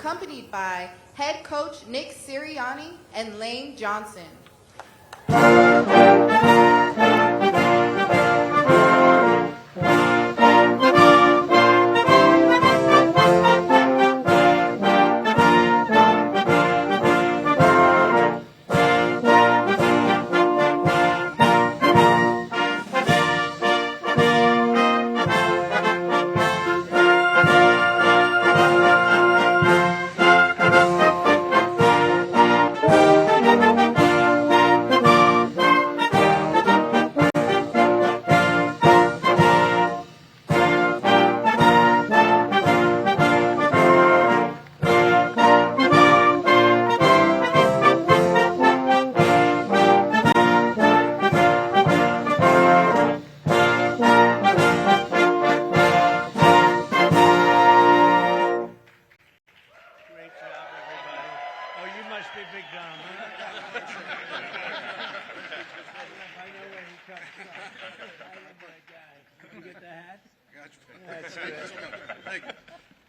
accompanied by head coach Nick Sirianni and Lane Johnson.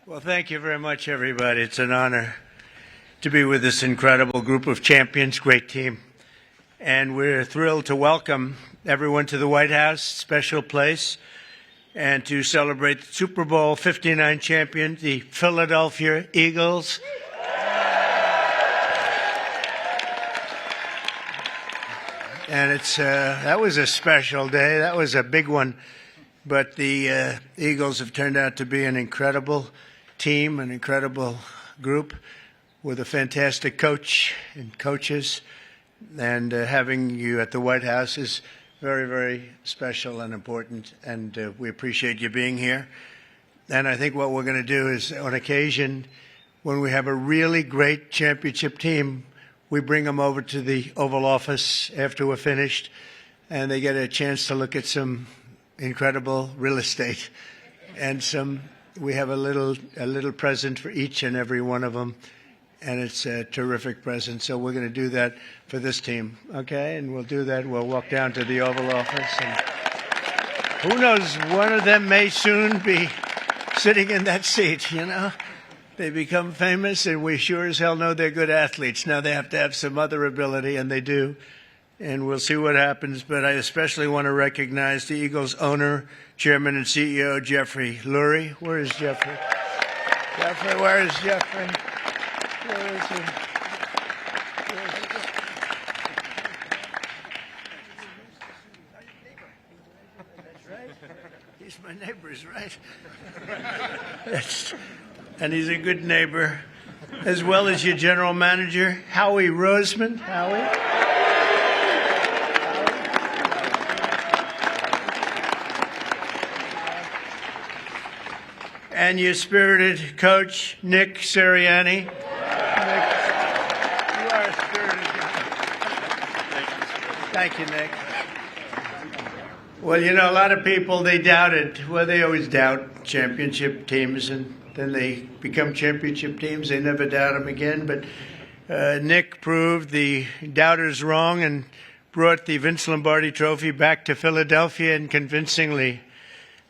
Well, thank you very much, everybody. It's an honor to be with this incredible group of champions, great team. And we're thrilled to welcome everyone to the White House, special place, and to celebrate the Super Bowl 59 champion, the Philadelphia Eagles. And that was a special day. That was a big one. But the Eagles have turned out to be an incredible team, an incredible group with a fantastic coach and coaches. And having you at the White House is very, very special and important. And we appreciate you being here. And I think what we're going to do is, on occasion, when we have a really great championship team, we bring them over to the Oval Office after we're finished, and they get a chance to look at some incredible real estate. And we have a little present for each and every one of them, and it's a terrific present. So we're going to do that for this team, okay? And we'll do that. We'll walk down to the Oval Office, and who knows, one of them may soon be sitting in that seat, you know? They become famous, and we sure as hell know they're good athletes. Now they have to have some other ability, and they do. And we'll see what happens. But I especially want to recognize the Eagles owner, chairman, and CEO, Jeffrey Lurie. Where is Jeffrey? Jeffrey, where is Jeffrey? Where is he? That's right. He's my neighbor, is right. And he's a good neighbor, as well as your general manager, Howie Roseman. Howie? And your spirited coach, Nick Sirianni. Nick, you are a spirited coach. Thank you, Nick. Well, you know, a lot of people, they doubted. Well, they always doubt championship teams, and then they become championship teams. They never doubt them again. But Nick proved the doubters wrong and brought the Vince Lombardi Trophy back to Philadelphia, and convincingly.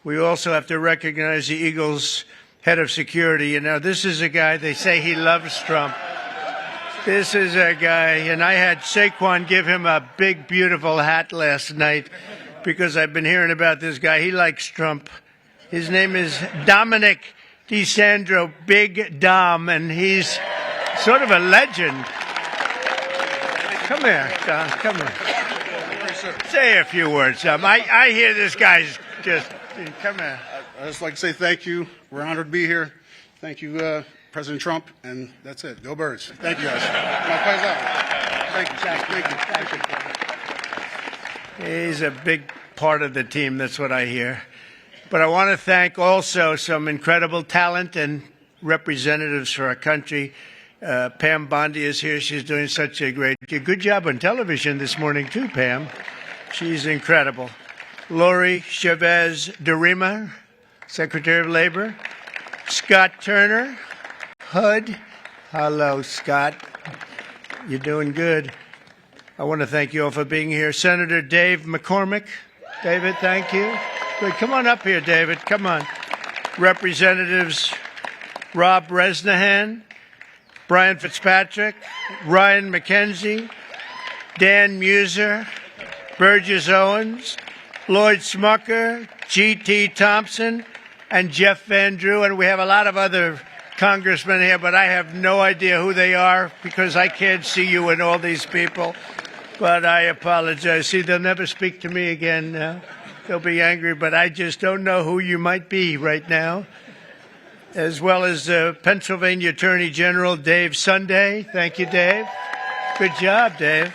We also have to recognize the Eagles' head of security. You know, this is a guy, they say he loves Trump. This is a guy, and I had Saquon give him a big, beautiful hat last night because I've been hearing about this guy. He likes Trump. His name is Dominic DeSandro, Big Dom, and he's sort of a legend. Come here, Dom, come here. Say a few words, Dom. I hear this guy's just... Come here. I'd just like to say thank you. We're honored to be here. Thank you, President Trump, and that's it. Go Birds. Thank you, guys. My pleasure. Thank you. He's a big part of the team. That's what I hear. But I want to thank also some incredible talent and representatives for our country. Pam Bondi is here. She's doing such a good job on television this morning, too, Pam. She's incredible. Lori Chavez DeRima, Secretary of Labor. Scott Turner, HUD. Hello, Scott. You're doing good. I want to thank you all for being here. Senator Dave McCormick. David, thank you. Good. Come on up here, David. Come on. Representatives Rob Bresnahan, Brian Fitzpatrick, Ryan McKenzie, Dan Muser, Burgess Owens, Lloyd Smucker, G.T. Thompson, and Jeff Van Drew. And we have a lot of other congressmen here, but I have no idea who they are because I can't see you and all these people. But I apologize. See, they'll never speak to me again. They'll be angry, but I just don't know who you might be right now. As well as Pennsylvania Attorney General Dave Sunday. Thank you, Dave. Good job, Dave.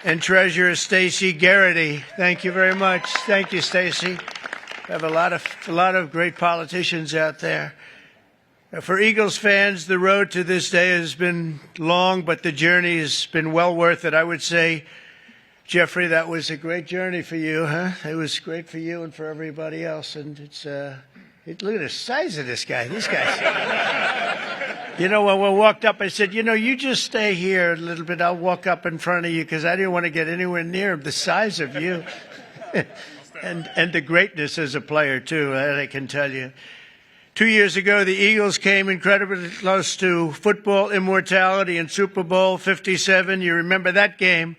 And Treasurer Stacey Garrity. Thank you very much. Thank you, Stacey. We have a lot of great politicians out there. For Eagles fans, the road to this day has been long, but the journey has been well worth it. I would say, Jeffrey, that was a great journey for you, huh? It was great for you and for everybody else. And it's look at the size of this guy. These guys. You know, when we walked up, I said, you just stay here a little bit. I'll walk up in front of you because I didn't want to get anywhere near him. The size of you. and the greatness as a player, too, I can tell you. 2 years ago, the Eagles came incredibly close to football immortality in Super Bowl 57. You remember that game.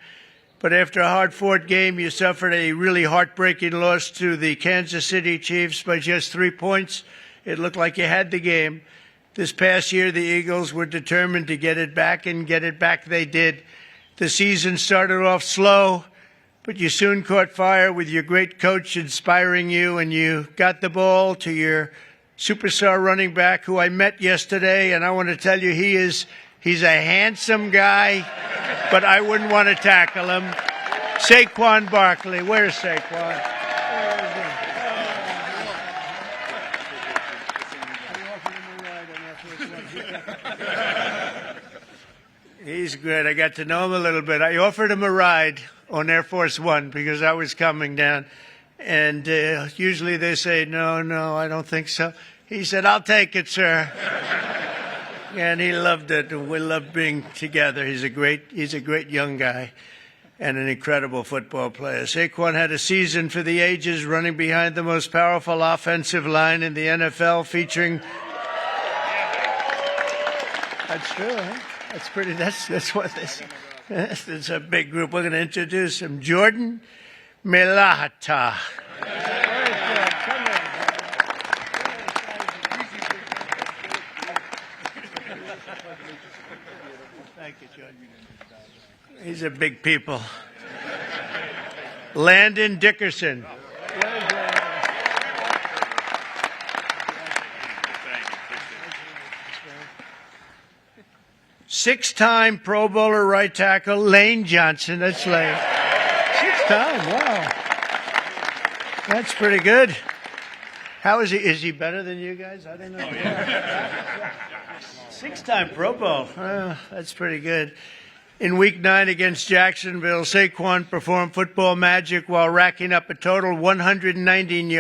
But after a hard-fought game, you suffered a really heartbreaking loss to the Kansas City Chiefs by just 3 points. It looked like you had the game. This past year, the Eagles were determined to get it back, and get it back they did. The season started off slow, but you soon caught fire with your great coach inspiring you, and you got the ball to your superstar running back, who I met yesterday, and I want to tell you he's a handsome guy, but I wouldn't want to tackle him. Saquon Barkley. Where's Saquon? He's good. I got to know him a little bit. I offered him a ride on Air Force One because I was coming down. And usually they say, no, I don't think so. He said, I'll take it, sir. And he loved it. We loved being together. He's a great young guy and an incredible football player. Saquon had a season for the ages, running behind the most powerful offensive line in the NFL, featuring. That's true, huh? That's pretty. That's what this. It's a big group. We're going to introduce him. Jordan Melahata. Thank you, Jordan. These are big people. Landon Dickerson. Six-time Pro Bowler right tackle Lane Johnson. That's Lane. 6-time. Wow. That's pretty good. How is he? Is he better than you guys? I don't know. Oh, yeah. 6-time Pro Bowl. That's pretty good. In Week 9 against Jacksonville, Saquon performed football magic while racking up a total 199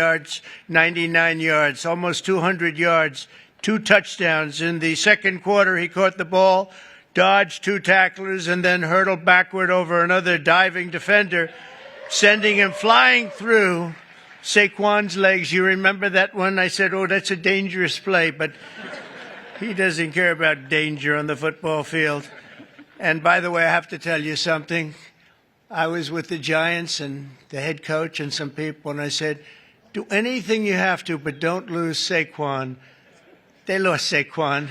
yards, almost 200 yards, 2 touchdowns. In the second quarter, he caught the ball, dodged 2 tacklers, and then hurtled backward over another diving defender, sending him flying through Saquon's legs. You remember that one? I said, that's a dangerous play, but he doesn't care about danger on the football field. And by the way, I have to tell you something. I was with the Giants and the head coach and some people, and I said, do anything you have to, but don't lose Saquon. They lost Saquon.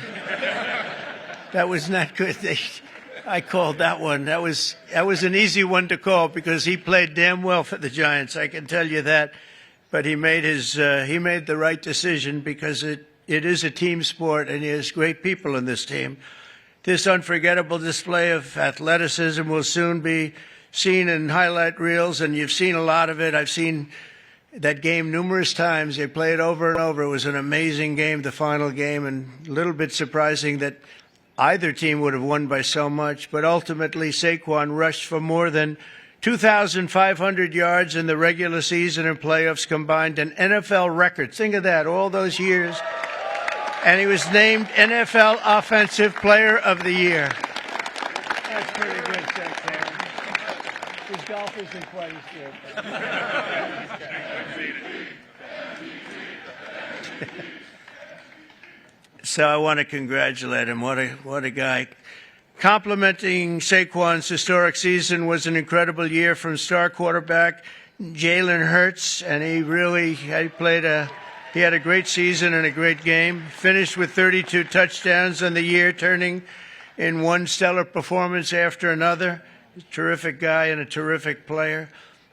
That was not good. I called that one. That was an easy one to call because he played damn well for the Giants. I can tell you that. But he made the right decision because it is a team sport, and he has great people in this team. This unforgettable display of athleticism will soon be seen in highlight reels, and you've seen a lot of it. I've seen that game numerous times. They play it over and over. It was an amazing game, the final game, and a little bit surprising that either team would have won by so much. But ultimately, Saquon rushed for more than 2,500 yards in the regular season and playoffs combined, an NFL record. Think of that, all those years. And he was named NFL Offensive Player of the Year. That's pretty good, Saquon. His golf isn't quite as good. So I want to congratulate him. What a guy. Complimenting Saquon's historic season was an incredible year from star quarterback Jalen Hurts, and he had a great season and a great game. Finished with 32 touchdowns on the year, turning in one stellar performance after another. Terrific guy and a terrific player.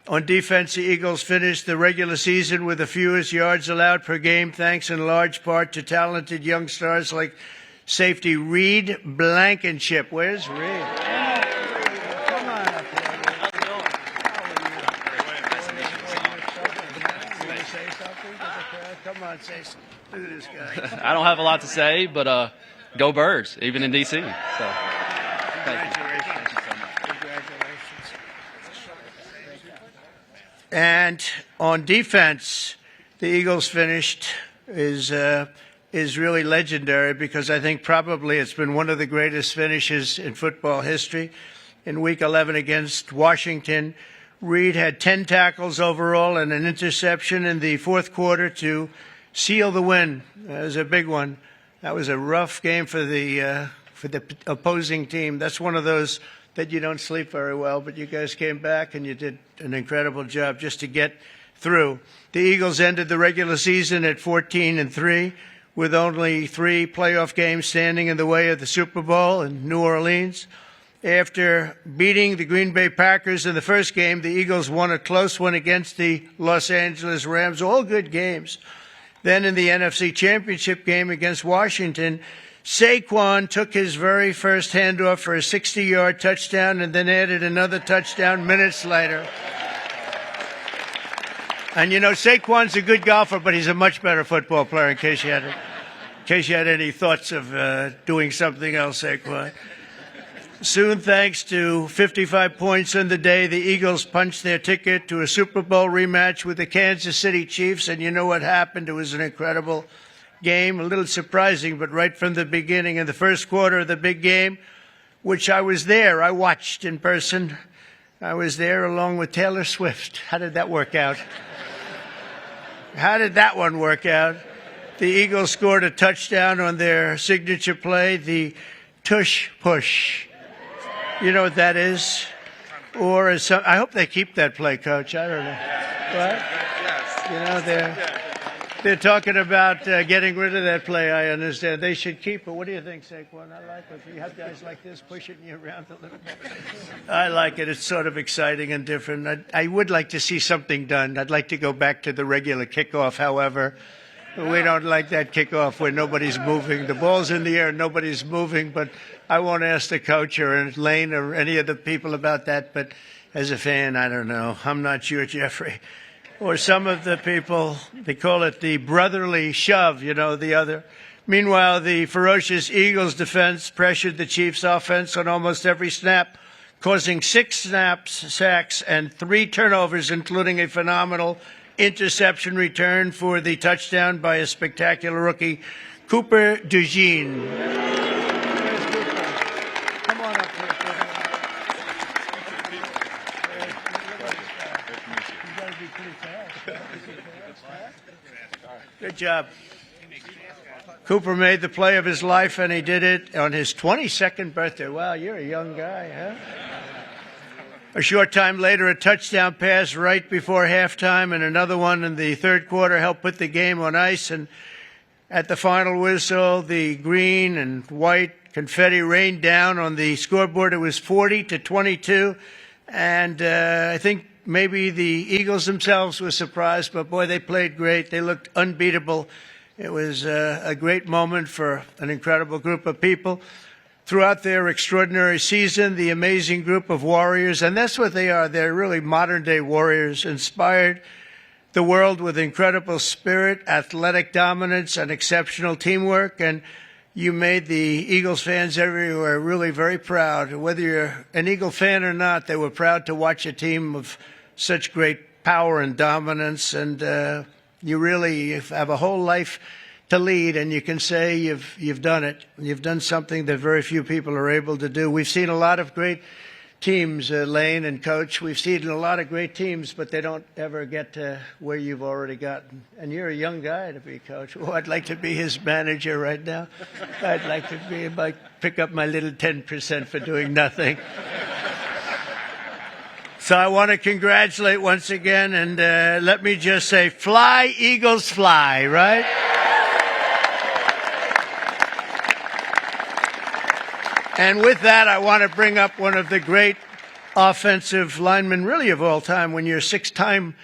On defense, the Eagles finished the regular season with the fewest yards allowed per game, thanks in large part to talented young stars like safety Reed Blankenship. Where's Reed? Come on up here. Come on, say something. Look at this guy. I don't have a lot to say, but go Birds, even in D.C. So, thank you. And on defense, the Eagles finished is really legendary because I think probably it's been one of the greatest finishes in football history. In Week 11 against Washington, Reed had 10 tackles overall and an interception in the fourth quarter to seal the win. That was a big one. That was a rough game for the opposing team. That's one of those that you don't sleep very well, but you guys came back and you did an incredible job just to get through. The Eagles ended the regular season at 14-3 with only 3 playoff games standing in the way of the Super Bowl in New Orleans. After beating the Green Bay Packers in the first game, the Eagles won a close one against the Los Angeles Rams, all good games. Then in the NFC Championship game against Washington, Saquon took his very first handoff for a 60-yard touchdown and then added another touchdown minutes later. And, you know, Saquon's a good golfer, but he's a much better football player, in case you had any thoughts of doing something else, Saquon. Soon, thanks to 55 points in the day, the Eagles punched their ticket to a Super Bowl rematch with the Kansas City Chiefs, and you know what happened? It was an incredible game, a little surprising, but right from the beginning, in the first quarter of the big game, which I was there, I watched in person. I was there along with Taylor Swift. How did that work out? How did that one work out? The Eagles scored a touchdown on their signature play, the tush push. You know what that is? Or I hope they keep that play, Coach. I don't know. What? You know, they're talking about getting rid of that play, I understand. They should keep it. What do you think, Saquon? I like it. If you have guys like this pushing you around a little bit. I like it. It's sort of exciting and different. I would like to see something done. I'd like to go back to the regular kickoff, however. We don't like that kickoff where nobody's moving. The ball's in the air, nobody's moving. But I won't ask the coach or Lane or any of the people about that. But as a fan, I don't know. I'm not sure, Jeffrey. Or some of the people, they call it the brotherly shove, you know, the other. Meanwhile, the ferocious Eagles defense pressured the Chiefs offense on almost every snap, causing 6 sacks, and 3 turnovers, including a phenomenal interception return for the touchdown by a spectacular rookie, Cooper DeJean. Come on up here. You got to be pretty fast. Good job. Cooper made the play of his life, and he did it on his 22nd birthday. Wow, you're a young guy, huh? A short time later, a touchdown pass right before halftime and another one in the third quarter helped put the game on ice. And at the final whistle, the green and white confetti rained down on the scoreboard. It was 40-22. And I think maybe the Eagles themselves were surprised, but boy, they played great. They looked unbeatable. It was a great moment for an incredible group of people. Throughout their extraordinary season, the amazing group of warriors, and that's what they are, they're really modern-day warriors, inspired the world with incredible spirit, athletic dominance, and exceptional teamwork, and you made the Eagles fans everywhere really very proud. Whether you're an Eagle fan or not, they were proud to watch a team of such great power and dominance, and you really have a whole life to lead, and you can say you've done it. You've done something that very few people are able to do. We've seen a lot of great teams, Lane and Coach. We've seen a lot of great teams, but they don't ever get to where you've already gotten. And you're a young guy to be coach. Oh, I'd like to be his manager right now. I'd like to pick up my little 10% for doing nothing. So I want to congratulate once again, and let me just say, fly, Eagles, fly, right? And with that, I want to bring up one of the great offensive linemen, really of all time. When you're a 6-time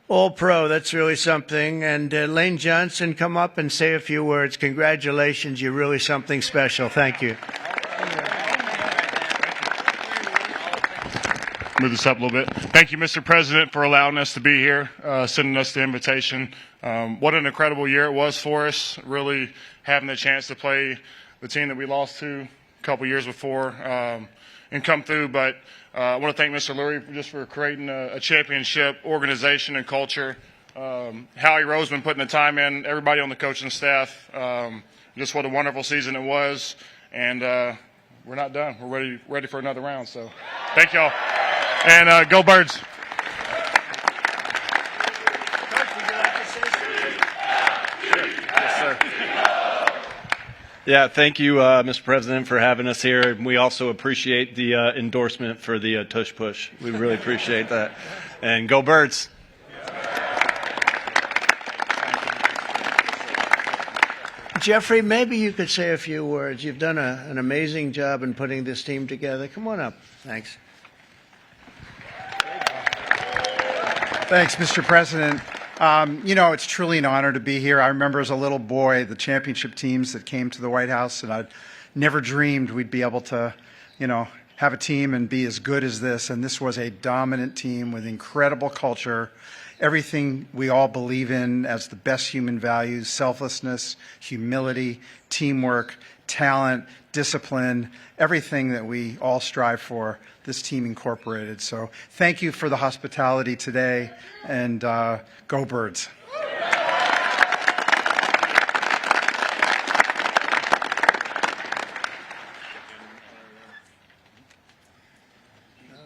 All-Pro, that's really something. And Lane Johnson, come up and say a few words. Congratulations, you're really something special. Thank you. Move this up a little bit. Thank you, Mr. President, for allowing us to be here, sending us the invitation. What an incredible year it was for us, really having the chance to play the team that we lost to a couple years before and come through. But I want to thank Mr. Lurie just for creating a championship organization and culture. Howie Roseman putting the time in, everybody on the coaching staff. Just what a wonderful season it was. And we're not done. We're ready for another round. So thank y'all. And go Birds. Yeah, thank you, Mr. President, for having us here. We also appreciate the endorsement for the tush push. We really appreciate that. And go Birds. Jeffrey, maybe you could say a few words. You've done an amazing job in putting this team together. Come on up. Thanks. Thanks, Mr. President. It's truly an honor to be here. I remember as a little boy the championship teams that came to the White House, and I'd never dreamed we'd be able to, have a team and be as good as this. And this was a dominant team with incredible culture, everything we all believe in as the best human values: selflessness, humility, teamwork, talent, discipline, everything that we all strive for. This team incorporated. So thank you for the hospitality today, and go Birds.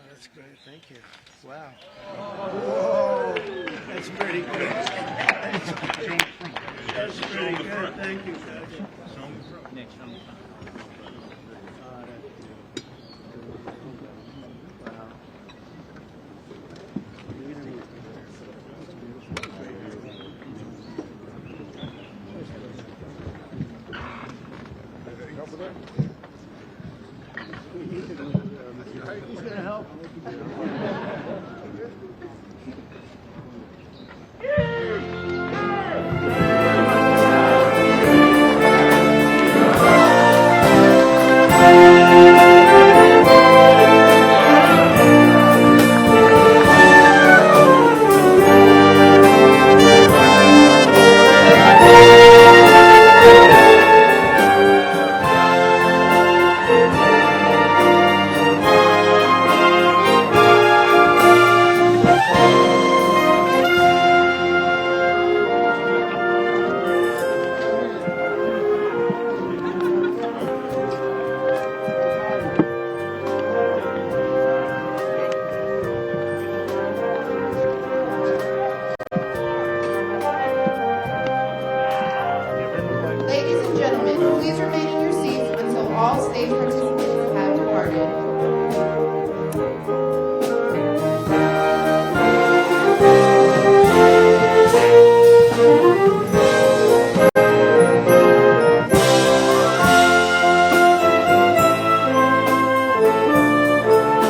That's great. Thank you. Wow. Whoa. That's pretty good. That's pretty good. Thank you, Coach. Who's going to help?